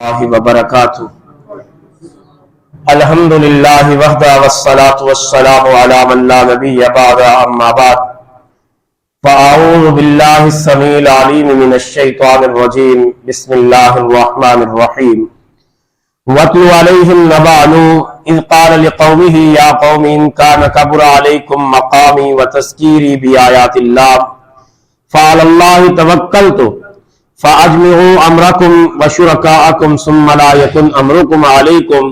اللہ وبرکاتہ الحمدللہ وحدہ والصلاة والسلام علی من لا نبی بعد اما بعد فاعوذ باللہ السمیع العلیم من الشیطان الرجیم بسم اللہ الرحمن الرحیم وَاتْلُ عَلَيْهِمْ نَبَأَ نُوحٍ إِذْ قَالَ لِقَوْمِهِ يَا قَوْمِ إِنْ كَانَ كَبُرَ عَلَيْكُمْ مَقَامِي وَتَذْكِيرِي بِآيَاتِ اللَّهِ فَعَلَى اللَّهِ تَوَكَّلْتُ فَأَجْمِعُوا أَمْرَكُمْ وَشُرَكَاءَكُمْ ثُمَّ لَا يَكُنْ أَمْرُكُمْ عَلَيْكُمْ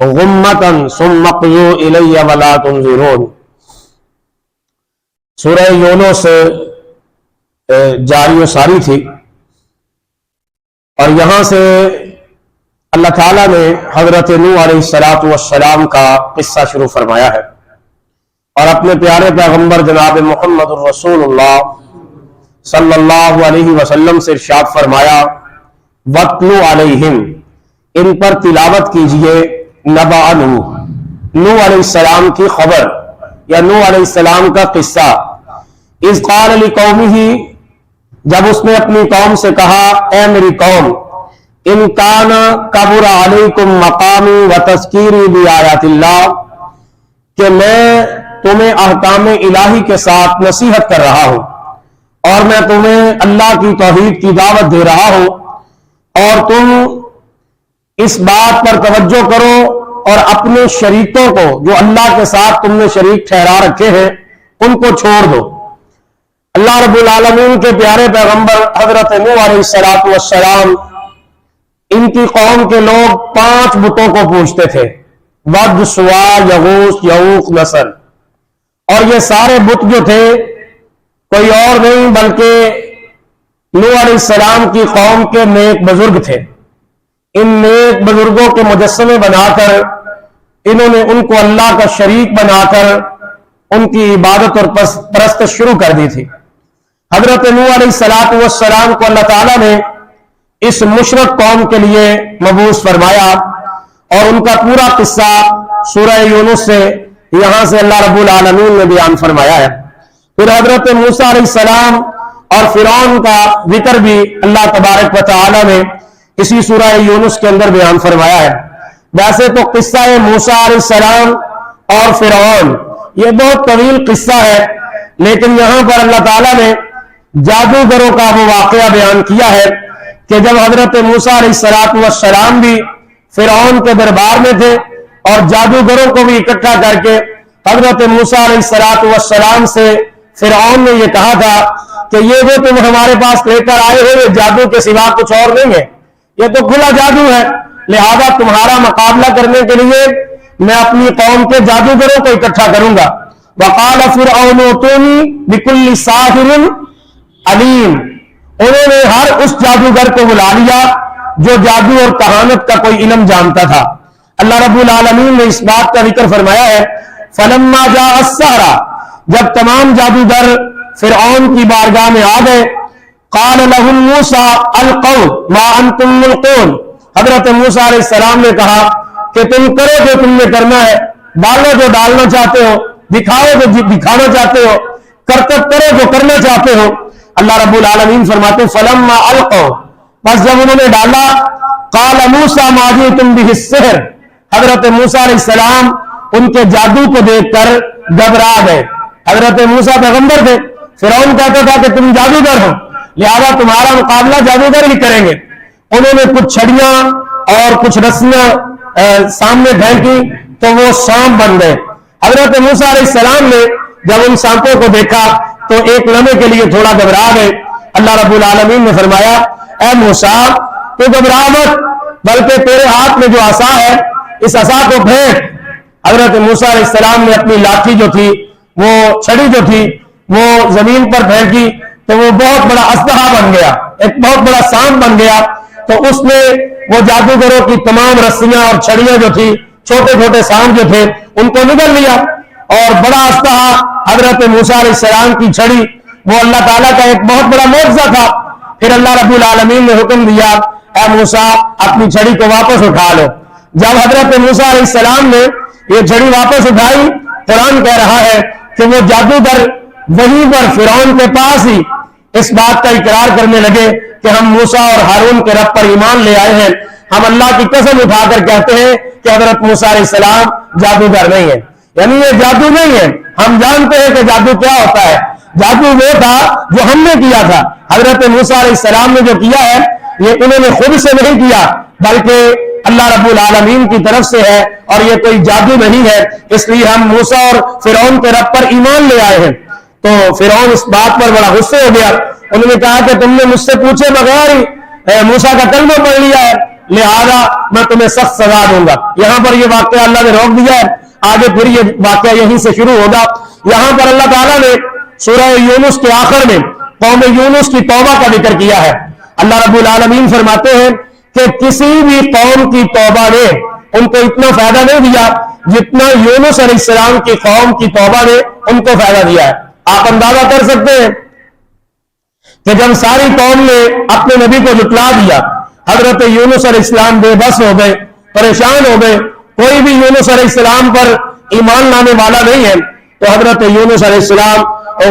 غُمَّةً ثُمَّ اقْضُوا إِلَيَّ وَلَا تُنظِرُونِ۔ سورہ یونس جاری و ساری تھی اور یہاں سے اللہ تعالیٰ نے حضرت نوح علیہ السلام کا قصہ شروع فرمایا ہے اور اپنے پیارے پیغمبر جناب محمد الرسول اللہ صلی اللہ علیہ وسلم سے ارشاد فرمایا وَاتْلُ عَلَيْهِمْ، ان پر تلاوت کیجئے نبأ نوح علیہ السلام کی خبر یا نوح علیہ السلام کا قصہ۔ اذ قال لقومه، جب اس نے اپنی قوم سے کہا اے میری قوم، ان کان کبر علیکم مقامی وتذکیری بآیات اللہ، کہ میں تمہیں احکام الہی کے ساتھ نصیحت کر رہا ہوں اور میں تمہیں اللہ کی توحید کی دعوت دے رہا ہوں، اور تم اس بات پر توجہ کرو اور اپنے شریکوں کو جو اللہ کے ساتھ تم نے شریک ٹھہرا رکھے ہیں ان کو چھوڑ دو۔ اللہ رب العالمین کے پیارے پیغمبر حضرت نوح علیہ السلام، ان کی قوم کے لوگ 5 بتوں کو پوجتے تھے، ود، سوا، یغوث، یعوق، نصر، اور یہ سارے بت جو تھے کوئی اور نہیں بلکہ نوح علیہ السلام کی قوم کے نیک بزرگ تھے۔ ان نیک بزرگوں کے مجسمے بنا کر انہوں نے ان کو اللہ کا شریک بنا کر ان کی عبادت اور پرستش شروع کر دی تھی۔ حضرت نوح علیہ السلام کو اللہ تعالیٰ نے اس مشرک قوم کے لیے مبعوث فرمایا اور ان کا پورا قصہ سورہ یونس سے یہاں سے اللہ رب العالمین نے بیان فرمایا ہے۔ پھر حضرت موسیٰ علیہ السلام اور فرعون کا ذکر بھی اللہ تبارک و تعالی نے اسی سورہ یونس کے اندر بیان فرمایا ہے۔ ویسے تو قصہ موسیٰ علیہ السلام اور فرعون یہ بہت طویل قصہ ہے، لیکن یہاں پر اللہ تعالیٰ نے جادوگروں کا وہ واقعہ بیان کیا ہے کہ جب حضرت موسیٰ علیہ السلام بھی فرعون کے دربار میں تھے اور جادوگروں کو بھی اکٹھا کر کے حضرت موسیٰ علیہ السلام سے فرعون نے یہ کہا تھا کہ یہ جو تم ہمارے پاس لے کر آئے ہو یہ جادو کے سوا کچھ اور نہیں ہے، یہ تو کھلا جادو ہے، لہذا تمہارا مقابلہ کرنے کے لیے میں اپنی قوم کے جادوگروں کو اکٹھا کروں گا۔ وقال فرعون ائتونی بکل ساحر علیم، انہوں نے ہر اس جادوگر کو بلا لیا جو جادو اور کہانت کا کوئی علم جانتا تھا۔ اللہ رب العالمین نے اس بات کا ذکر فرمایا ہے فلما جاء السحرہ، جب تمام جادوگر فرعون کی بارگاہ میں آ گئے، قال لهم موسیٰ القوا ما انتم ملقون، حضرت موسیٰ علیہ السلام نے کہا کہ تم کرو جو تم نے کرنا ہے، ڈالو جو ڈالنا چاہتے ہو، دکھاؤ جو دکھانا چاہتے ہو، کرتب کرو جو کرنا چاہتے ہو۔ اللہ رب العالمین فرماتے فلما القوا، بس جب انہوں نے ڈالا، قال موسیٰ ما جئتم به السحر، حضرت موسیٰ علیہ السلام ان کے جادو کو دیکھ کر گھبرا گئے۔ حضرت موسیٰ پیغمبر تھے، فرعون کہتا تھا کہ تم جادوگر ہو لہذا تمہارا مقابلہ جادوگر ہی کریں گے۔ انہوں نے کچھ چھڑیاں اور کچھ رسیاں سامنے پھینکی تو وہ سانپ بن گئے۔ حضرت موسیٰ علیہ السلام نے جب ان سانپوں کو دیکھا تو ایک لمحے کے لیے تھوڑا گھبرا گئے۔ اللہ رب العالمین نے فرمایا اے موسیٰ تو گھبرا مت، بلکہ تیرے ہاتھ میں جو عصا ہے اس عصا کو پھینک۔ حضرت موسیٰ علیہ السلام نے اپنی لاٹھی جو تھی، وہ چھڑی جو تھی، وہ زمین پر پھینکی تو وہ بہت بڑا اسلحہ بن گیا، ایک بہت بڑا سانپ بن گیا۔ تو اس نے وہ جادوگروں کی تمام رسیاں اور چھڑیاں جو تھی، چھوٹے چھوٹے سانپ جو تھے ان کو نگل لیا، اور بڑا اسلحہ حضرت موسیٰ علیہ السلام کی چھڑی وہ اللہ تعالیٰ کا ایک بہت بڑا معجزہ تھا۔ پھر اللہ رب العالمین نے حکم دیا اے موسیٰ اپنی چھڑی کو واپس اٹھا لو۔ جب حضرت موسیٰ علیہ السلام نے یہ چھڑی واپس اٹھائی، قرآن کہہ رہا ہے کہ وہ جادوگر وہیں پر فرعون کے پاس ہی اس بات کا اقرار کرنے لگے کہ ہم موسیٰ اور ہارون کے رب پر ایمان لے آئے ہیں، ہم اللہ کی قسم اٹھا کر کہتے ہیں کہ حضرت موسیٰ علیہ السلام جادوگر نہیں ہے، یعنی یہ جادو نہیں ہے۔ ہم جانتے ہیں کہ جادو کیا ہوتا ہے۔ جادو وہ تھا جو ہم نے کیا تھا۔ حضرت موسیٰ علیہ السلام نے جو کیا ہے یہ انہوں نے خود سے نہیں کیا، بلکہ اللہ رب العالمین کی طرف سے ہے، اور یہ کوئی جادو نہیں ہے۔ اس لیے ہم موسیٰ اور فرعون کے رب پر ایمان لے آئے ہیں۔ تو فرعون اس بات پر بڑا غصے ہو گیا، انہوں نے کہا کہ تم نے مجھ سے پوچھے بغیر ہی موسیٰ کا کلمہ پڑھ لیا ہے، لہذا میں تمہیں سخت سزا دوں گا۔ یہاں پر یہ واقعہ اللہ نے روک دیا ہے، آگے پھر یہ واقعہ یہیں سے شروع ہوگا۔ یہاں پر اللہ تعالیٰ نے سورہ یونس کے آخر میں قوم یونس کی توبہ کا ذکر کیا ہے۔ اللہ رب العالمین فرماتے ہیں کہ کسی بھی قوم کی توبہ نے ان کو اتنا فائدہ نہیں دیا جتنا یونس علیہ السلام کی قوم کی توبہ نے ان کو فائدہ دیا ہے۔ آپ اندازہ کر سکتے ہیں کہ جب ساری قوم نے اپنے نبی کو جھٹلا دیا، حضرت یونس علیہ السلام بے بس ہو گئے، پریشان ہو گئے، کوئی بھی یونس علیہ السلام پر ایمان لانے والا نہیں ہے، تو حضرت یونس علیہ السلام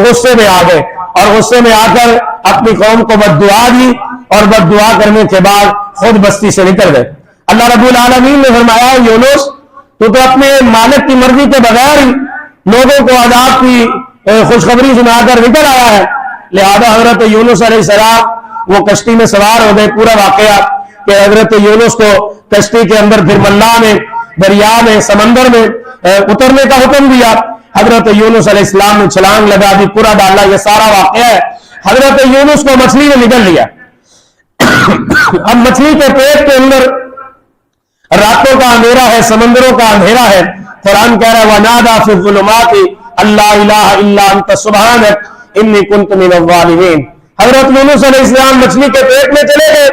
غصے میں آ گئے اور غصے میں آ کر اپنی قوم کو بد دعا دی، اور بد دعا کرنے کے بعد خود بستی سے نکل گئے۔ اللہ رب العالمین نے فرمایا یونس تو اپنے مالک کی مرضی کے بغیر ہی لوگوں کو عذاب کی خوشخبری سنا کر نکل آیا ہے، لہذا حضرت یونس علیہ السلام وہ کشتی میں سوار ہو گئے۔ پورا واقعہ کہ حضرت یونس کو کشتی کے اندر پھر ملا میں، دریا میں، سمندر میں اترنے کا حکم دیا، حضرت یونس علیہ السلام نے چھلانگ لگا دی، پورا ڈالا۔ یہ سارا واقعہ ہے۔ حضرت یونس کو مچھلی نے نگل لیا۔ اب مچھلی کے پیٹ کے اندر راتوں کا اندھیرا ہے، سمندروں کا اندھیرا ہے۔ قرآن کہہ رہا ہے وَنَادَى فِي الظُّلُمَاتِ اللَّا إِلَٰهَ إِلَّا أَنْتَ سُبْحَانَكَ إِنِّي كُنْتُ مِنَ الظَّالِمِينَ۔ حضرت یونس علیہ السلام مچھلی کے پیٹ میں چلے گئے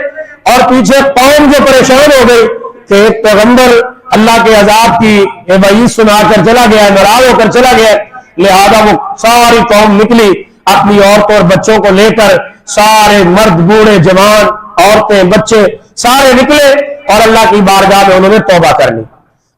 اور پیچھے قوم جو پریشان ہو گئی کہ ایک پیغمبر اللہ کے عذاب کی وعید سنا کر چلا گیا، ناراض ہو کر چلا گیا، لہذا وہ ساری قوم نکلی اپنی عورتوں اور بچوں کو لے کر، سارے مرد بوڑھے جوان عورتیں بچے سارے نکلے اور اللہ کی بارگاہ میں انہوں نے توبہ کر لی۔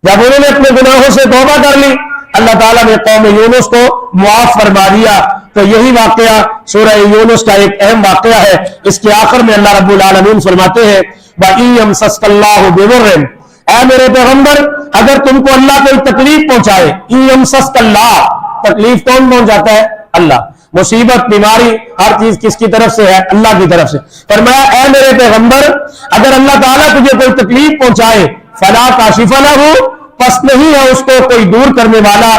جب انہوں نے اپنے گناہوں سے توبہ کر لی، اللہ تعالیٰ نے قوم یونس کو معاف فرما دیا۔ تو یہی واقعہ سورہ یونس کا ایک اہم واقعہ ہے۔ اس کے آخر میں اللہ رب العالمین فرماتے ہیں وَإِن يَمْسَسْكَ اللَّهُ بِضُرٍّ، اے میرے پیغمبر اگر تم کو اللہ کوئی تکلیف پہنچائے، إِن يَمْسَسْكَ اللَّهُ، تکلیف کون پہنچاتا ہے؟ اللہ۔ مصیبت بیماری ہر چیز کس کی طرف سے ہے؟ اللہ کی طرف سے۔ فرمایا اے میرے پیغمبر اگر اللہ تعالیٰ تجھے کوئی تکلیف پہنچائے فلا کاشف لہ، پس نہیں ہے اس کو کوئی دور کرنے والا،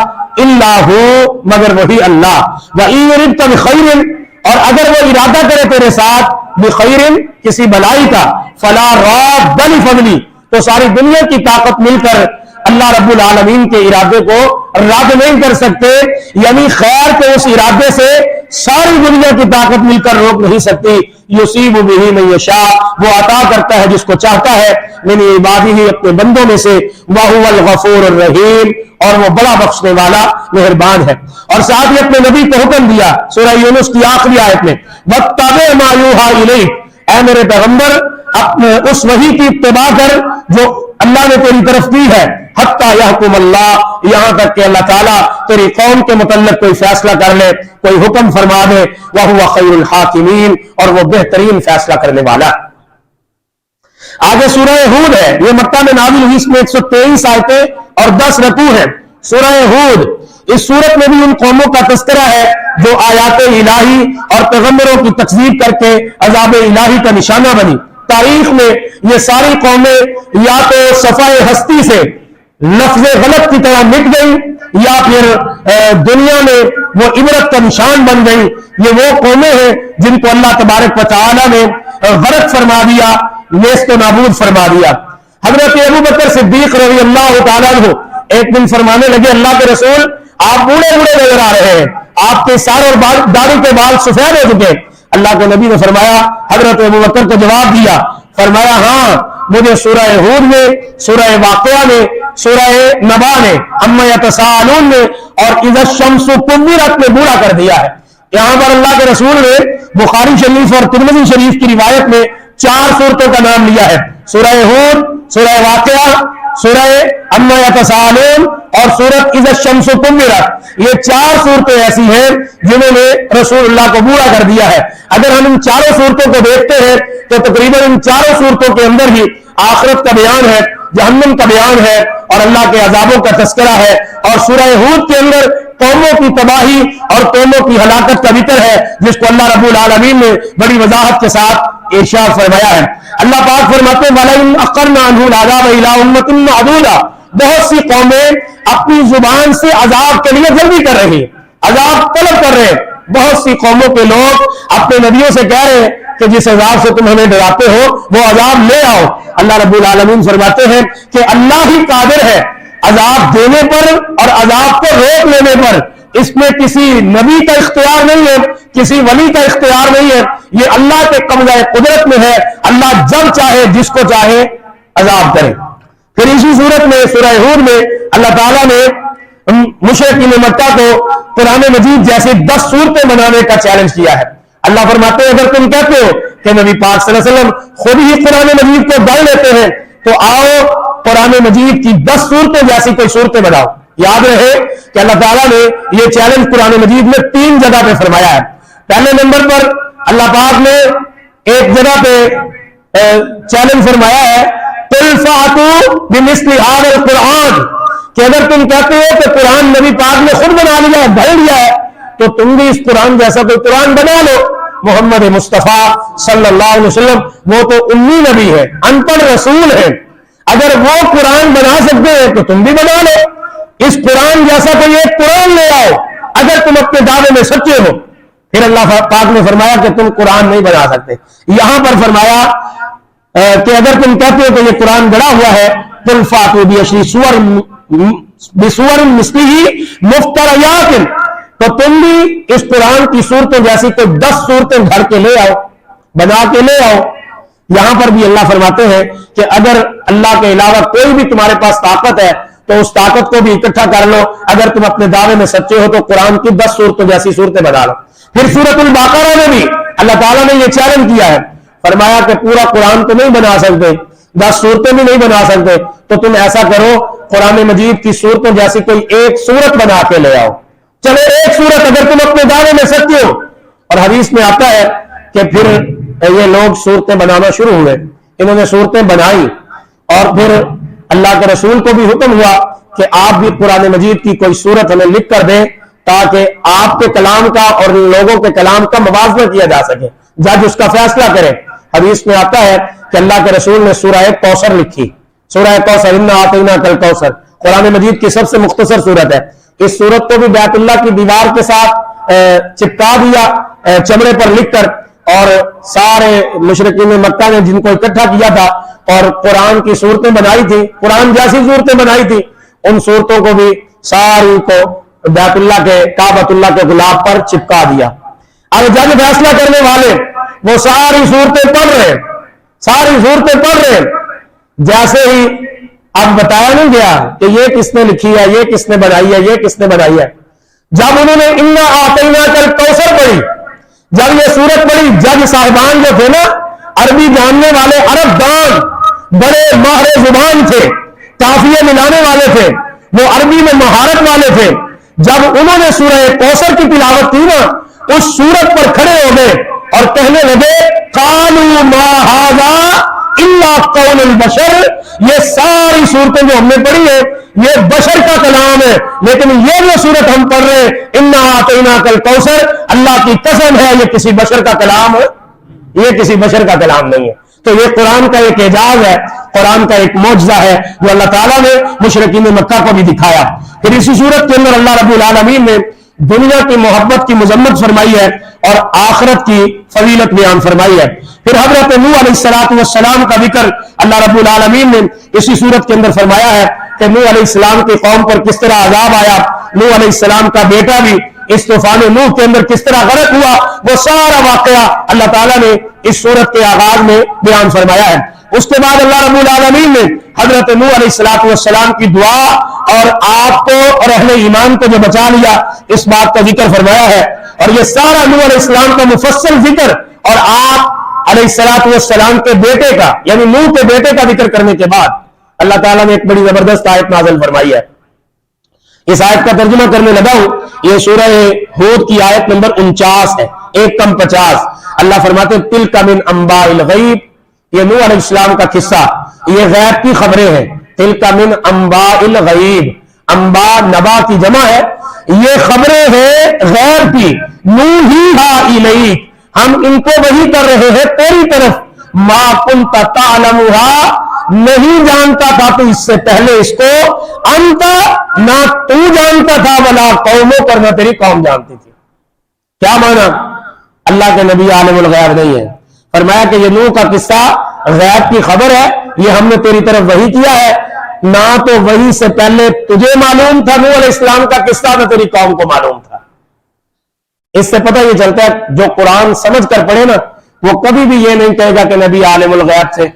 الا ہو، مگر وہی اللہ۔ وَإِن يُرِدْكَ بِخَيْرٍ، اور اگر وہ ارادہ کرے تیرے ساتھ بخیر، کسی بلائی کا، فلا راد لفضلہ، تو ساری دنیا کی طاقت مل کر اللہ رب العالمین کے ارادے کو رد نہیں کر سکتے، یعنی خیر کے اس ارادے سے ساری دنیا کی طاقت مل کر روک نہیں سکتی۔ یصیب بہ من یشاء، وہ عطا کرتا ہے جس کو چاہتا ہے، من عبادہ، اپنے بندوں میں سے، وہو الغفور الرحیم، اور وہ بڑا بخشنے والا مہربان ہے۔ اور ساتھ ہی اپنے نبی کو حکم دیا سورہ یونس کی آخری آیت میں وَاتَّبِعْ مَا یُوحَىٰ إِلَیْکَ، اے میرے پیغمبر اپنے اس وحی کی اتباع کر جو اللہ نے تیری طرف دی ہے، حتیٰ یحکم اللہ، یہاں تک کہ اللہ تعالیٰ تیری قوم کے متعلق کوئی فیصلہ کر لے، کوئی حکم فرما دے، وَهُوَ خَيْرُ الْحَاكِمِينَ، اور وہ بہترین فیصلہ کرنے والا۔ آگے سورہ ہود ہے، یہ مکہ میں نازل ہوئی، اس میں 123 آیتیں اور 10 رکوع ہیں۔ سورہ ہود، اس سورت میں بھی ان قوموں کا تذکرہ ہے جو آیات الہی اور پیغمبروں کی تکذیب کر کے عذاب الہی کا نشانہ بنی۔ تاریخ میں یہ ساری قومیں یا تو صفحہ ہستی سے لفظ غلط کی طرح مٹ گئی، یا پھر دنیا میں وہ عبرت کا نشان بن گئی۔ یہ وہ قومیں ہیں جن کو اللہ تبارک و تعالی نے غرق فرما دیا، نیست و نابود فرما دیا۔ حضرت ابو بکر صدیق رضی اللہ تعالیٰ عنہ ایک دن فرمانے لگے اللہ کے رسول آپ بوڑھے بوڑھے نظر آ رہے ہیں، آپ کے سار اور داڑھی کے بال سفید ہو چکے۔ اللہ کے نبی نے فرمایا، حضرت ابو بکر کو جواب دیا، فرمایا ہاں مجھے سورہ ہود میں، سورہ واقعہ میں، سورہ نبا میں، عما یتساءلون میں اور اذا الشمس کورت میں بوڑھا کر دیا ہے۔ یہاں پر اللہ کے رسول نے بخاری شریف اور ترمذی شریف کی روایت میں 4 سورتوں کا نام لیا ہے، سورہ ہود، سورہ واقعہ، سورہ عما یتساءلون اور سورۃ اذا الشمس کورت۔ یہ 4 صورتیں ایسی ہیں جنہوں نے رسول اللہ کو بوڑھا کر دیا ہے۔ اگر ہم ان 4 صورتوں کو دیکھتے ہیں تو تقریباً ان 4 صورتوں کے اندر ہی آخرت کا بیان ہے، جہنم کا بیان ہے اور اللہ کے عذابوں کا تذکرہ ہے، اور سورہ ہود کے اندر قوموں کی تباہی اور قوموں کی ہلاکت کا ذکر ہے، جس کو اللہ رب العالمین نے بڑی وضاحت کے ساتھ ارشاد فرمایا ہے۔ اللہ پاک فرماتے ہیں وَلَئِنْ أَخَّرْنَا عَنْهُ الْعَذَابَ إِلَىٰ أُمَّةٍ مَّعْدُودَةٍ، بہت سی قومیں اپنی زبان سے عذاب کے لیے جلدی کر رہی ہیں، عذاب طلب کر رہے ہیں۔ بہت سی قوموں کے لوگ اپنے نبیوں سے کہہ رہے ہیں کہ جس عذاب سے تم ہمیں ڈراتے ہو وہ عذاب لے آؤ۔ اللہ رب العالمین فرماتے ہیں کہ اللہ ہی قادر ہے عذاب دینے پر اور عذاب کو روک لینے پر، اس میں کسی نبی کا اختیار نہیں ہے، کسی ولی کا اختیار نہیں ہے، یہ اللہ کے قبضہ قدرت میں ہے، اللہ جب چاہے جس کو چاہے عذاب کرے۔ پھر اسی صورت میں سورہ ہود میں اللہ تعالیٰ نے مشرکین مکہ کو قرآن مجید جیسے 10 صورتیں بنانے کا چیلنج کیا ہے۔ اللہ فرماتے ہیں اگر تم کہتے ہو کہ نبی پاک صلی اللہ علیہ وسلم خود ہی قرآن مجید کو گڑھ لیتے ہیں تو آؤ قرآن مجید کی 10 صورتیں جیسی کوئی صورتیں بناؤ۔ یاد رہے کہ اللہ تعالیٰ نے یہ چیلنج قرآن مجید میں 3 جگہ پہ فرمایا ہے۔ پہلے نمبر پر اللہ پاک نے ایک جگہ پہ چیلنج فرمایا ہے قُلْ فَأْتُوا بِمِثْلِ هَٰذَا الْقُرْآنِ، کہ اگر تم کہتے ہو کہ قرآن نبی پاک نے خود بنا لیا ہے، گھڑ لیا ہے، تو تم بھی اس قرآن جیسا کوئی قرآن بنا لو۔ محمد مصطفیٰ صلی اللہ علیہ وسلم وہ تو امی نبی ہے، ان پڑھ رسول ہے، اگر وہ قرآن بنا سکتے ہیں تو تم بھی بنا لو، اس قرآن جیسا کوئی ایک قرآن لے آؤ اگر تم اپنے دعوے میں سچے ہو۔ پھر اللہ پاک نے فرمایا کہ تم قرآن نہیں بنا سکتے۔ یہاں پر فرمایا کہ اگر تم کہتے ہو کہ یہ قرآن گڑا ہوا ہے قُلْ فَأْتُوا بِسُوَرٍ مِثْلِهِ مُفْتَرَيَاتٍ، تو تم بھی اس قرآن کی صورتوں جیسی کوئی 10 صورتیں گھڑ کے لے آؤ، بنا کے لے آؤ۔ یہاں پر بھی اللہ فرماتے ہیں کہ اگر اللہ کے علاوہ کوئی بھی تمہارے پاس طاقت ہے تو اس طاقت کو بھی اکٹھا کر لو، اگر تم اپنے دعوے میں سچے ہو تو قرآن کی 10 صورتوں جیسی صورتیں بنا لو۔ پھر سورۃ البقرہ میں بھی اللہ تعالیٰ نے یہ چیلنج کیا ہے، فرمایا کہ پورا قرآن تو نہیں بنا سکتے، 10 صورتیں بھی نہیں بنا سکتے، تو تم ایسا کرو قرآن مجید کی صورتوں جیسی کوئی ایک صورت بنا کے لے آؤ۔ چلو ایک صورت اگر تم اپنے دعوے میں سچے ہو۔ اور حدیث میں آتا ہے کہ پھر یہ لوگ صورتیں بنانا شروع ہوئے، انہوں نے صورتیں بنائی اور پھر اللہ کے رسول کو بھی حکم ہوا کہ آپ بھی قرآن مجید کی کوئی صورت ہمیں لکھ کر دیں تاکہ آپ کے کلام کا اور لوگوں کے کلام کا موازنہ کیا جا سکے، جج اس کا فیصلہ کرے۔ حدیث میں آتا ہے کہ اللہ کے رسول نے سورہ کوثر لکھی، سورہ کوثر اِنَّا أَعْطَيْنَاكَ الْكَوْثَرَ، قرآن مجید کی سب سے مختصر صورت ہے۔ اس صورت کو بھی بیت اللہ کی دیوار کے ساتھ چپکا دیا چمڑے پر لکھ کر، اور سارے مشرکین مکہ نے جن کو اکٹھا کیا تھا اور قرآن کی صورتیں بنائی تھی، قرآن جیسی صورتیں بنائی تھی، ان صورتوں کو بھی ساری کو بیت اللہ کے کعبۃ اللہ کے غلاف پر چپکا دیا۔ اب جج فیصلہ کرنے والے وہ ساری صورتیں پڑھ رہے ہیں، ساری صورتیں پڑھ رہے ہیں، جیسے ہی اب بتایا نہیں گیا کہ یہ کس نے لکھی ہے، یہ کس نے بنائی ہے، یہ کس نے بنائی ہے۔ جب انہوں نے اِنَّا أَعْطَيْنَاكَ الْكَوْثَرَ پڑھی، جب یہ صورت پڑھی، جج صاحبان جو تھے نا عربی جاننے والے، عرب دان، بڑے ماہر زبان تھے، قافیے ملانے والے تھے، وہ عربی میں مہارت والے تھے، جب انہوں نے سورہ کوثر کی تلاوت کی نا، اس صورت پر کھڑے ہو گئے اور کہنے لگے قالوا ما هذا الا قول البشر، یہ ساری صورتیں جو ہم نے پڑھی ہے یہ بشر کا کلام ہے، لیکن یہ جو صورت ہم پڑھ رہے ہیں اِنَّا أَعْطَيْنَاكَ الْكَوْثَرَ، اللہ کی قسم ہے یہ کسی بشر کا کلام ہے، یہ کسی بشر کا کلام نہیں ہے۔ تو یہ قرآن کا ایک اعجاز ہے، قرآن کا ایک معجزہ ہے جو اللہ تعالیٰ نے مشرکین مکہ کو بھی دکھایا۔ پھر اسی صورت کے اندر اللہ رب العالمین نے دنیا کی محبت کی مذمت فرمائی ہے اور آخرت کی فضیلت بیان فرمائی ہے۔ پھر حضرت نوح علیہ السلام کا ذکر اللہ رب العالمین نے اسی صورت کے اندر فرمایا ہے کہ نوح علیہ السلام کی قوم پر کس طرح عذاب آیا، نوح علیہ السلام کا بیٹا بھی اس طوفان نوح کے اندر کس طرح غرق ہوا، وہ سارا واقعہ اللہ تعالیٰ نے اس صورت کے آغاز میں بیان فرمایا ہے۔ اس کے بعد اللہ رب العالمین نے حضرت نوح علیہ السلام کی دعا اور آپ کو اور اہل ایمان کو جو بچا لیا اس بات کا ذکر فرمایا ہے، اور یہ سارا نوح علیہ السلام کا مفصل ذکر اور آپ علیہ السلام کے بیٹے کا یعنی نوح کے بیٹے کا ذکر کرنے کے بعد اللہ تعالیٰ نے ایک بڑی زبردست آیت نازل فرمائی ہے۔ اس آیت کا ترجمہ کرنے لگا ہوں، یہ سورہ ہود کی آیت نمبر 49 ہے، 1 کم 50۔ اللہ فرماتے ہیں تِلْکَ مِنْ أَنْبَاءِ الْغَیْبِ، یہ نوح علیہ السلام کا قصہ یہ غیب کی خبریں ہیں. تلک من انباء الغیب، انباء نبا کی جمع ہے، یہ خبریں ہیں غیب کی. نوحیھا الیک، ہم ان کو وحی کر رہے ہیں تیری طرف. ما کنت تعلمھا، نہیں جانتا تھا تو اس سے پہلے اس کو. انت، نہ تو جانتا تھا، ولا قومک، اور نہ تیری قوم جانتی تھی. کیا مانا؟ اللہ کے نبی عالم الغیب نہیں ہے. فرمایا کہ یہ نوح کا قصہ غیب کی خبر ہے، یہ ہم نے تیری طرف وحی کیا ہے. نہ تو وحی سے پہلے تجھے معلوم تھا نوح علیہ السلام کا قصہ، نہ تیری قوم کو معلوم تھا. اس سے پتہ یہ چلتا ہے جو قرآن سمجھ کر پڑھے نا، وہ کبھی بھی یہ نہیں کہے گا کہ نبی عالم الغیب سے.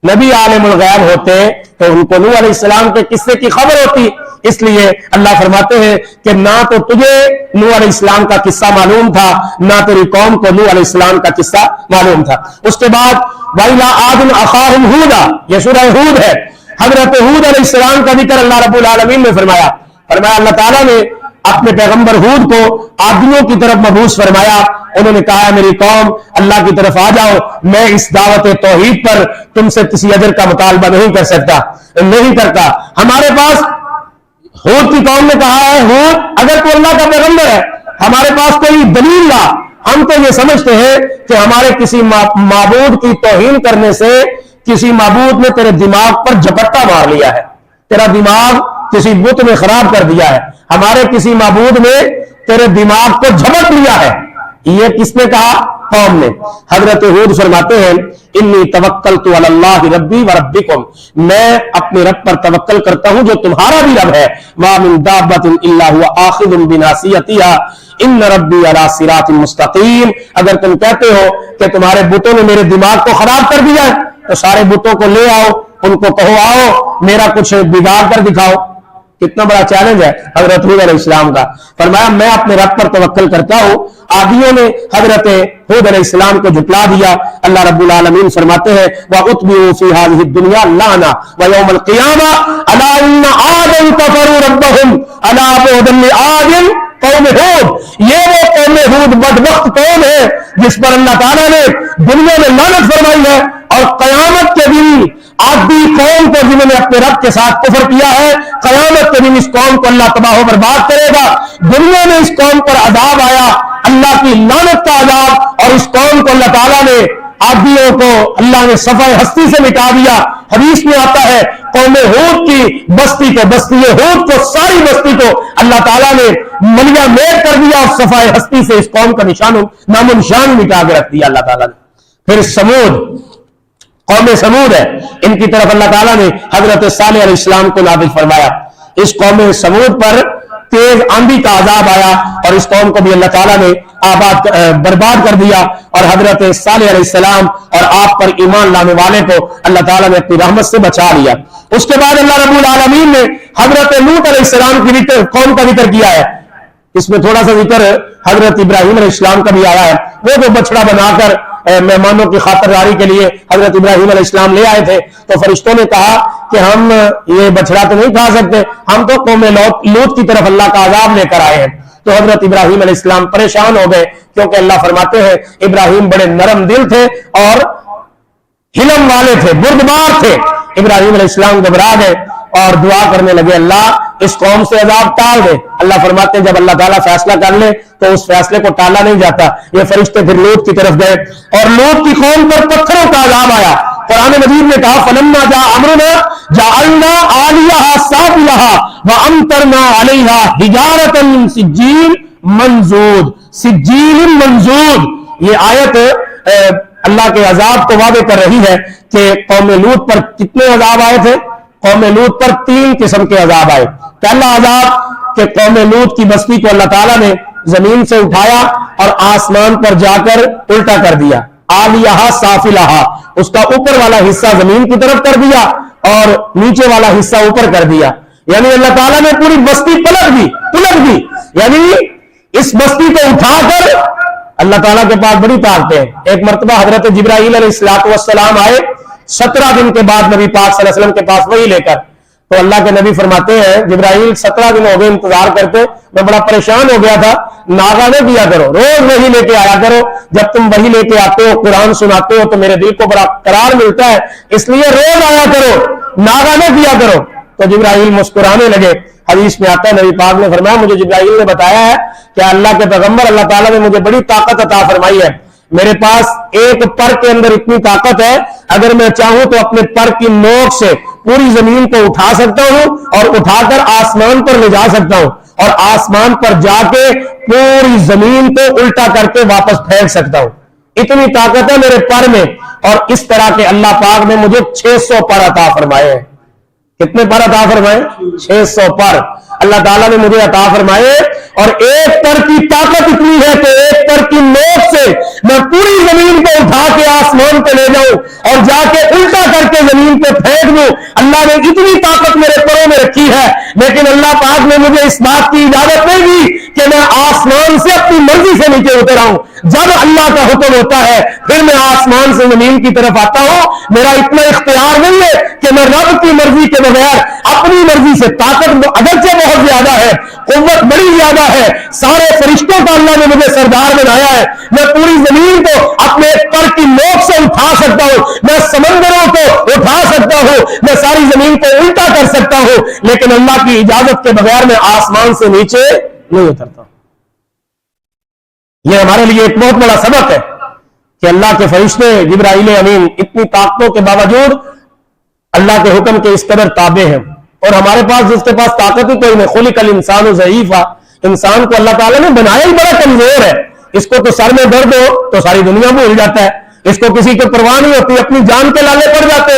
نبی عالم الغیب ہوتے تو ان کو نوح علیہ السلام کے قصے کی خبر ہوتی. اس لیے اللہ فرماتے ہیں کہ نہ تو تجھے نوح علیہ السلام کا قصہ معلوم تھا، نہ تیری قوم کو نوح علیہ السلام کا قصہ معلوم تھا. اس کے بعد وَإِلَىٰ عَادٍ أَخَاهُمْ هُودًا، یہ سورہ ہود ہے. حضرت ہود علیہ السلام کا ذکر اللہ رب العالمین نے فرمایا اللہ تعالیٰ نے اپنے پیغمبر ہود کو عادیوں کی طرف مبعوث فرمایا. انہوں نے کہا میری قوم اللہ کی طرف آ جاؤ، میں اس دعوت توحید پر تم سے کسی اجر کا مطالبہ نہیں کرتا. ہمارے پاس ہود کی قوم نے کہا ہے ہود اگر تو اللہ کا پیغمبر ہے ہمارے پاس کوئی دلیل لا. ہم تو یہ سمجھتے ہیں کہ ہمارے کسی معبود کی توہین کرنے سے کسی معبود نے تیرے دماغ پر جھپٹا مار لیا ہے، تیرا دماغ کسی بت نے خراب کر دیا ہے، ہمارے کسی معبود نے تیرے دماغ کو جھپٹ لیا ہے. یہ کس نے کہا؟ قوم نے. حضرت ہود فرماتے ہیں انی توکلت علی اللہ ربی و ربکم، میں اپنے رب پر توکل کرتا ہوں جو تمہارا بھی رب ہے. ما من دابۃ الا هو آخذ بناصیتها ان ربی علی صراط مستقیم. اگر تم کہتے ہو کہ تمہارے بتوں نے میرے دماغ کو خراب کر دیا ہے تو سارے بتوں کو لے آؤ، ان کو کہو آؤ میرا کچھ بگاڑ کر دکھاؤ. کتنا بڑا چیلنج ہے حضرت ہود علیہ السلام کا. فرمایا میں اپنے رب پر توکل کرتا ہوں. عادیوں نے حضرت ہود علیہ السلام کو جھٹلا دیا. اللہ رب العالمین فرماتے ہیں وَأُتْبِعُوا فِي هَذِهِ الدُّنْيَا لَعْنَةً وَيَوْمَ الْقِيَامَةِ أَلَا إِنَّ عَادًا كَفَرُوا رَبَّهُمْ أَلَا بُعْدًا لِعَادٍ قوم ہود. یہ وہ قوم ہود بدبخت قوم ہے جس پر اللہ تعالیٰ نے دنیا میں لعنت فرمائی ہے، اور قیامت کے دن عادی قوم کو جنہوں نے اپنے رب کے ساتھ کفر کیا ہے، قیامت کے دن اس قوم کو اللہ تباہ و برباد کرے گا. دنیا میں اس قوم پر عذاب آیا، اللہ کی لعنت کا عذاب، اور اس قوم کو اللہ تعالیٰ نے عادیوں کو اللہ نے صفحہ ہستی سے مٹا دیا. حدیث میں آتا ہے قوم ہود کی بستی کو، بستی ہود کو، ساری بستی کو اللہ تعالیٰ نے ملیا میٹ کر دیا اور صفحہ ہستی سے اس قوم کا نام و نشان مٹا کے رکھ دیا اللہ تعالیٰ نے. پھر سمود، قوم سمود ہے، ان کی طرف اللہ تعالیٰ نے حضرت صالح علیہ السلام کو نازل فرمایا. اس قوم سمود پر تیز آندھی کا عذاب آیا اور اس قوم کو بھی اللہ تعالیٰ نے برباد کر دیا، اور حضرت صالح علیہ السلام اور آپ پر ایمان لانے والے کو اللہ تعالیٰ نے اپنی رحمت سے بچا لیا. اس کے بعد اللہ رب العالمین نے حضرت لوط علیہ السلام کی قوم کا ذکر کیا ہے. اس میں تھوڑا سا ذکر حضرت ابراہیم علیہ السلام کا بھی آیا ہے. وہ جو بچڑا بنا کر مہمانوں کی خاطرداری کے لیے حضرت ابراہیم علیہ السلام لے آئے تھے تو فرشتوں نے کہا کہ ہم یہ بچڑا تو نہیں کھا سکتے، ہم تو قوم لوط کی طرف اللہ کا عذاب لے کر آئے ہیں. تو حضرت ابراہیم علیہ السلام پریشان ہو گئے، کیونکہ اللہ فرماتے ہیں ابراہیم بڑے نرم دل تھے اور حلم والے تھے، بردبار تھے. ابراہیم علیہ السلام گھبرا گئے اور دعا کرنے لگے اللہ اس قوم سے عذاب ٹال دے. اللہ فرماتے ہیں جب اللہ تعالیٰ فیصلہ کر لے تو اس فیصلے کو ٹالا نہیں جاتا. یہ فرشتے پھر لوط کی طرف گئے اور لوط کی قوم پر پتھروں کا عذاب آیا. قرآن مجید نے کہا فلما جاء امرنا جعلنا عالیہا سافلہا وامطرنا علیہا حجارۃ من سجیل منضود. سجیل منضود، یہ آیت اللہ کے عذاب کو واضح کر رہی ہے کہ قوم لوط پر کتنے عذاب آئے تھے. قوم لوط پر 3 قسم کے عذاب آئے. پہلا عذاب کہ قوم لوط کی بستی کو اللہ تعالیٰ نے زمین سے اٹھایا اور آسمان پر جا کر الٹا کر دیا. عالیہا سافلہا، اس کا اوپر والا حصہ زمین کی طرف کر دیا اور نیچے والا حصہ اوپر کر دیا. یعنی اللہ تعالیٰ نے پوری بستی پلٹ دی. یعنی اس بستی کو اٹھا کر اللہ تعالیٰ کے پاس بڑی طاقت ہے. ایک مرتبہ حضرت جبرائیل علیہ السلام آئے 17 دن کے بعد نبی پاک صلی اللہ علیہ وسلم کے پاس وہی لے کر. تو اللہ کے نبی فرماتے ہیں جبرائیل 17 دن ہو گئے انتظار کرتے، میں بڑا پریشان ہو گیا تھا ناغہ نہ کیا کرو، روز وہی لے کے آیا کرو. جب تم وہی لے کے آتے ہو، قرآن سناتے ہو تو میرے دل کو بڑا قرار ملتا ہے، اس لیے روز آیا کرو، ناغہ نہ کیا کرو. تو جبرائیل مسکرانے لگے. حدیث میں آتا ہے نبی پاک نے فرمایا مجھے جبرائیل نے بتایا ہے کہ اللہ کے پیغمبر اللہ تعالیٰ نے مجھے بڑی طاقت عطا فرمائی ہے. میرے پاس ایک پر کے اندر اتنی طاقت ہے، اگر میں چاہوں تو اپنے پر کی نوک سے پوری زمین کو اٹھا سکتا ہوں اور اٹھا کر آسمان پر لے جا سکتا ہوں، اور آسمان پر جا کے پوری زمین کو الٹا کر کے واپس پھینک سکتا ہوں. اتنی طاقت ہے میرے پر میں. اور اس طرح کے اللہ پاک نے مجھے 600 پر عطا فرمائے ہیں. کتنے پر عطا فرمائے؟ 600 پر اللہ تعالیٰ نے مجھے عطا فرمائے. اور ایک پر کی طاقت اتنی ہے کہ ایک پر کی نوک سے میں پوری زمین کو اٹھا کے آسمان پہ لے جاؤں اور جا کے الٹا کر کے زمین پہ پھینک دوں. اللہ نے اتنی طاقت میرے پروں میں رکھی ہے، لیکن اللہ پاک نے مجھے اس بات کی اجازت نہیں دی کہ میں آسمان سے اپنی مرضی سے نیچے اتر آؤں. جب اللہ کا حکم ہوتا ہے پھر میں آسمان سے زمین کی طرف آتا ہوں. میرا اتنا اختیار نہیں ہے کہ میں رب کی مرضی کے بغیر اپنی مرضی سے، طاقت اگرچہ بہت زیادہ ہے، قوت بڑی زیادہ ہے، سارے فرشتوں کا اللہ نے مجھے سردار بنایا ہے، میں پوری زمین کو اپنے پر کی نوک سے اٹھا سکتا ہوں، میں سمندروں کو اٹھا سکتا ہوں، میں ساری زمین کو الٹا کر سکتا ہوں، لیکن اللہ کی اجازت کے بغیر میں آسمان سے نیچے نہیں اترتا. یہ ہمارے لیے ایک بہت بڑا سبق ہے کہ اللہ کے فرشتے جبرائیل امین اتنی طاقتوں کے باوجود اللہ کے حکم کے اس قدر تابع ہیں. اور ہمارے پاس جس کے پاس طاقت ہی کوئی نہیں. خلق الانسان ضعیفا، انسان کو اللہ تعالیٰ نے بنایا ہی بڑا کمزور ہے. اس کو تو سر میں درد ہو تو ساری دنیا بھول جاتا ہے، اس کو کسی کی پرواہ نہیں ہوتی، اپنی جان کے لالے پڑ جاتے.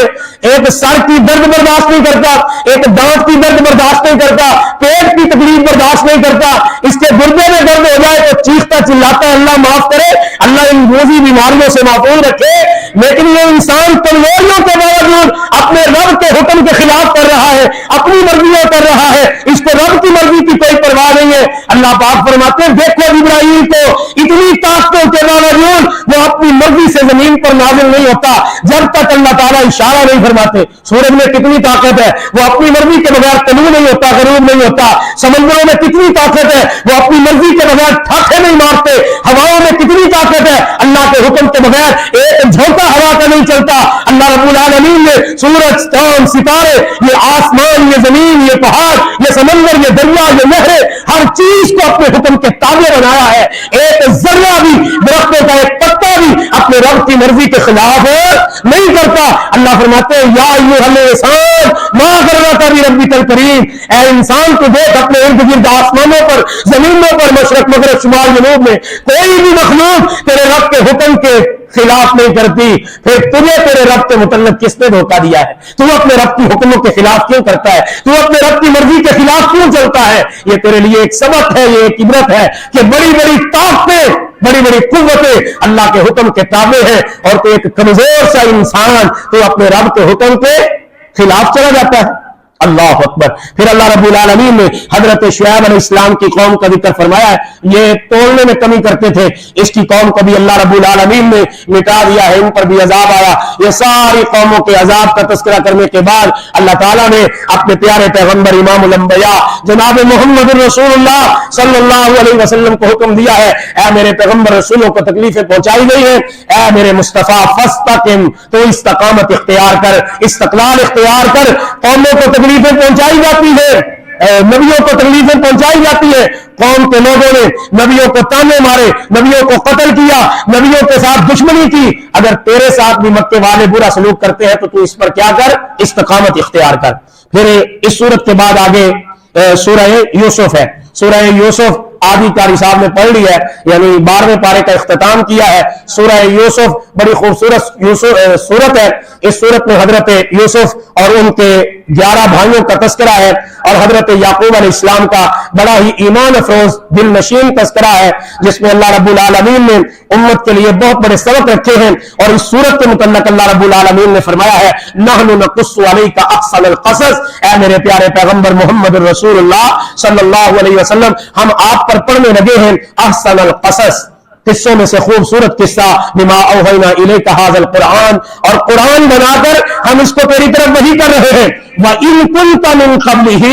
ایک سر کی درد برداشت نہیں کرتا، ایک دانت کی درد برداشت نہیں کرتا، پیٹ کی تکلیف برداشت نہیں کرتا، اس کے گردے میں درد ہو جائے تو چیختا چلاتا ہے اللہ معاف کرے، اللہ ان روزی بیماریوں سے محفوظ رکھے. لیکن یہ انسان کمزوریوں کے باوجود اپنے رب کے حکم کے خلاف کر رہا ہے، اپنی مرضیاں کر رہا ہے، اس کو رب کی مرضی کی کوئی پرواہ نہیں ہے. اللہ پاک فرماتے ہیں دیکھو جبرائیل کو اتنی طاقتوں کے باوجود وہ اپنی مرضی سے زمین پر نازل نہیں ہوتا جب تک اللہ تعالیٰ اشارہ نہیں فرماتے. سورج میں کتنی طاقت ہے، وہ اپنی مرضی کے بغیر طلوع نہیں ہوتا، غروب نہیں ہوتا. سمندروں میں کتنی طاقت ہے، وہ اپنی مرضی کے بغیر ٹھاٹھے نہیں مارتے. ہواؤں میں کتنی طاقت ہے، اللہ کے حکم کے بغیر ایک جھونکا ہوا کا نہیں چلتا. اللہ رب العالمین نے سورج، چاند، ستارے، یہ آسمان، یہ زمین، یہ پہاڑ، یہ سمندر، یہ دریا، یہ نہریں، ہر چیز کو اپنے حکم کے تابع بنایا ہے. ایک ذرہ بھی، درختوں کا ایک پتا بھی اپنے رب کی مرضی کے خلاف نہیں کرتا. اللہ فرماتے ہیں یا ایھا الانسان ما غرک بربک الکریم، اے انسان تو دیکھ اپنے ارد گرد آسمانوں پر، زمینوں پر، مشرق مغرب شمال جنوب میں کوئی بھی مخلوق تیرے رب کے حکم کے خلاف نہیں کرتی. پھر تجھے تیرے رب کے متعلق کس نے دھوکہ دیا ہے؟ تو اپنے رب کی حکموں کے خلاف کیوں کرتا ہے؟ تو اپنے رب کی مرضی کے خلاف کیوں چلتا ہے؟ یہ تیرے لیے ایک سبق ہے، یہ ایک عبرت ہے کہ بڑی بڑی طاقتیں، بڑی بڑی قوتیں اللہ کے حکم کے تابع ہیں، اور تو ایک کمزور سا انسان تو اپنے رب کے حکم کے خلاف چلا جاتا ہے. اللہ اکبر. پھر اللہ رب العالمین نے حضرت شعیب علیہ السلام کی قوم کا ذکر فرمایا ہے. یہ تولنے میں کمی کرتے تھے، اس کی قوم کو بھی اللہ رب العالمین نے مٹا دیا ہے، ان پر بھی عذاب آیا. یہ ساری قوموں کے عذاب کا تذکرہ کرنے کے بعد اللہ تعالیٰ نے اپنے پیارے پیغمبر امام الانبیاء جناب محمد رسول اللہ صلی اللہ علیہ وسلم کو حکم دیا ہے اے میرے پیغمبر، رسولوں کو تکلیفیں پہنچائی گئی ہیں، اے میرے مصطفیٰ فاستقم، تو استقامت اختیار کر، استقلال اختیار کر. قوموں کو تکلیفیں پہنچائی جاتی ہے، نبیوں کو تکلیفیں پہنچائی جاتی ہے. قوم کے لوگوں نے نبیوں کو تانے مارے، نبیوں کو قتل کیا، نبیوں کے ساتھ دشمنی کی. اگر تیرے ساتھ بھی مکے والے برا سلوک کرتے ہیں تو اس پر کیا کر؟ استقامت اختیار کر. پھر اس صورت کے بعد آگے سورہ یوسف ہے. سورہ یوسف آدھی قاری صاحب نے پڑھ لی ہے، یعنی 12ویں پارے کا اختتام کیا ہے. سورہ یوسف بڑی خوبصورت سورت ہے. اس سورت میں حضرت یوسف اور ان کے 11 بھائیوں کا تذکرہ ہے، اور حضرت یعقوب علیہ السلام کا بڑا ہی ایمان افروز دل نشین تذکرہ ہے، جس میں اللہ رب العالمین نے امت کے لیے بہت بڑے سبق رکھے ہیں. اور اس سورت کے متعلق اللہ رب العالمین نے فرمایا ہے نحن نقص علیک احسن القصص، اے میرے پیارے پیغمبر محمد رسول اللہ صلی اللہ علیہ وسلم، ہم آپ پر پڑھنے لگے ہیں احسن القصص، قصوں میں سے خوبصورت قصہ بما اوحینا الیک ھذا القرآن، اور قرآن بنا کر ہم اس کو تیری طرف وحی کر رہے ہیں۔ وَإِن كُنتَ مِن قَبْلِهِ،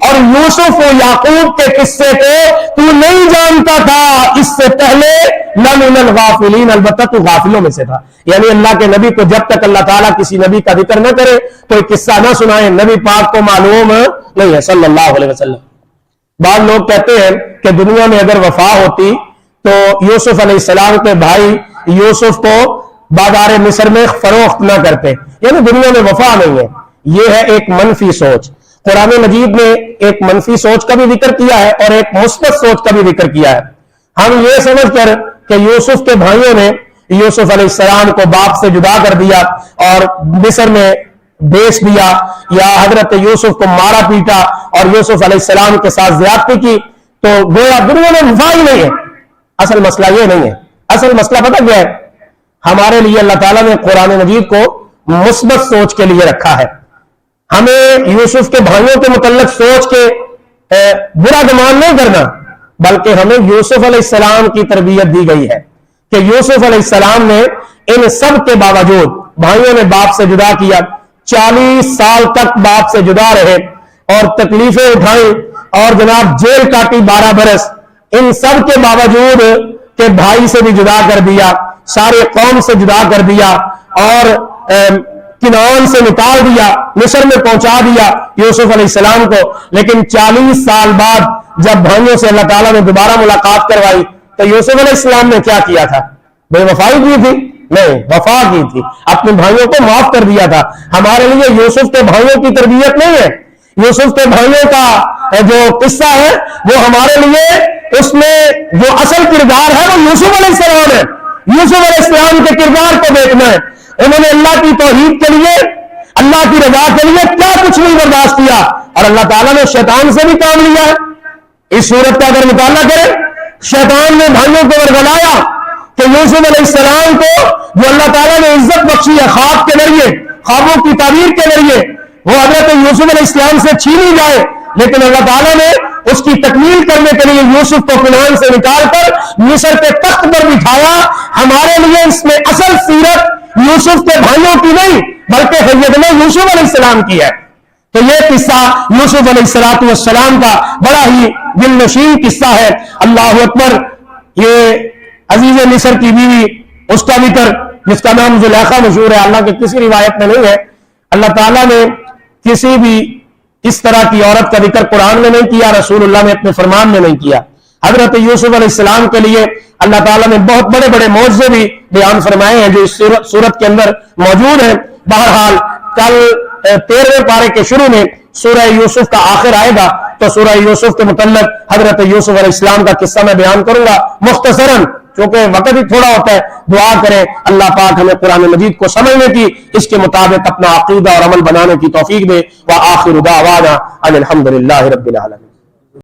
اور یوسف و یعقوب کے قصے کو تو نہیں جانتا تھا اس سے پہلے، لَمِنَ الْغَافِلِينَ، البتہ تو غافلوں میں سے تھا۔ یعنی اللہ کے نبی کو جب تک اللہ تعالیٰ کسی نبی کا ذکر نہ کرے کوئی قصہ نہ سنائے، نبی پاک کو معلوم نہیں ہے صلی اللہ علیہ وسلم۔ بعض لوگ کہتے ہیں کہ دنیا میں اگر وفا ہوتی تو یوسف علیہ السلام کے بھائی یوسف کو بازار مصر میں فروخت نہ کرتے، یعنی دنیا میں وفا نہیں ہے۔ یہ ہے ایک منفی سوچ۔ قرآن مجید نے ایک منفی سوچ کا بھی ذکر کیا ہے اور ایک مثبت سوچ کا بھی ذکر کیا ہے۔ ہم یہ سمجھ کر کہ یوسف کے بھائیوں نے یوسف علیہ السلام کو باپ سے جدا کر دیا اور مصر میں بیچ دیا، یا حضرت یوسف کو مارا پیٹا اور یوسف علیہ السلام کے ساتھ زیادتی کی، تو گویا دنیا میں وفا ہی نہیں ہے۔ اصل مسئلہ یہ نہیں ہے، اصل مسئلہ پتہ کیا ہے؟ ہمارے لیے اللہ تعالیٰ نے قرآن مجید کو مثبت سوچ کے لیے رکھا ہے۔ ہمیں یوسف کے بھائیوں کے متعلق سوچ کے برا گمان نہیں کرنا، بلکہ ہمیں یوسف علیہ السلام کی تربیت دی گئی ہے کہ یوسف علیہ السلام نے ان سب کے باوجود، بھائیوں نے باپ سے جدا کیا، 40 سال تک باپ سے جدا رہے اور تکلیفیں اٹھائیں اور جناب جیل کاٹی 12 برس، ان سب کے باوجود کہ بھائی سے بھی جدا کر دیا، سارے قوم سے جدا کر دیا اور کنعان سے نکال دیا، مصر میں پہنچا دیا یوسف علیہ السلام کو، لیکن 40 سال بعد جب بھائیوں سے اللہ تعالیٰ نے دوبارہ ملاقات کروائی تو یوسف علیہ السلام نے کیا کیا تھا؟ بے وفائی کی تھی؟ نہیں، وفا کی تھی، اپنے بھائیوں کو معاف کر دیا تھا۔ ہمارے لیے یوسف کے بھائیوں کی تربیت نہیں ہے، یوسف کے بھائیوں کا جو قصہ ہے وہ ہمارے لیے اس میں جو اصل کردار ہے وہ یوسف علیہ السلام ہے۔ یوسف علیہ السلام کے کردار کو دیکھنا ہے، انہوں نے اللہ کی توحید کے لیے، اللہ کی رضا کے لیے کیا کچھ نہیں برداشت کیا، اور اللہ تعالیٰ نے شیطان سے بھی کام لیا ہے۔ اس صورت کا اگر مطالعہ کریں، شیطان نے بھائیوں کو ورگلایا کہ یوسف علیہ السلام کو جو اللہ تعالیٰ نے عزت بخشی ہے خواب کے ذریعے، خوابوں کی تعبیر کے ذریعے، وہ حضرت یوسف علیہ السلام سے چھینی جائے، لیکن اللہ تعالیٰ نے اس کی تکمیل کرنے کے لیے یوسف کو کنعان سے نکال کر مصر کے تخت پر بٹھایا۔ ہمارے لیے اس میں اصل سیرت یوسف کے بھائیوں کی نہیں بلکہ سیدنا یوسف علیہ السلام کی ہے۔ تو یہ قصہ یوسف علیہ السلام کا بڑا ہی دل نشین قصہ ہے۔ اللہ اکبر۔ یہ عزیز مصر کی بیوی، اس کا ذکر جس کا نام زلیخا مشہور ہے، اللہ کے کسی روایت میں نہیں ہے۔ اللہ تعالیٰ نے کسی بھی اس طرح کی عورت کا ذکر قرآن میں نہیں کیا، رسول اللہ نے اپنے فرمان میں نہیں کیا۔ حضرت یوسف علیہ السلام کے لیے اللہ تعالیٰ نے بہت بڑے بڑے معجزے بھی بیان فرمائے ہیں جو اس سورت کے اندر موجود ہیں۔ بہرحال کل 13ویں پارے کے شروع میں سورہ یوسف کا آخر آئے گا تو سورہ یوسف کے متعلق حضرت یوسف علیہ السلام کا قصہ میں بیان کروں گا مختصراً، چونکہ وقت ہی تھوڑا ہوتا ہے۔ دعا کریں اللہ پاک ہمیں قرآن مجید کو سمجھنے کی، اس کے مطابق اپنا عقیدہ اور عمل بنانے کی توفیق دے۔ وآخر دعوانا ان الحمد للہ رب العالمین۔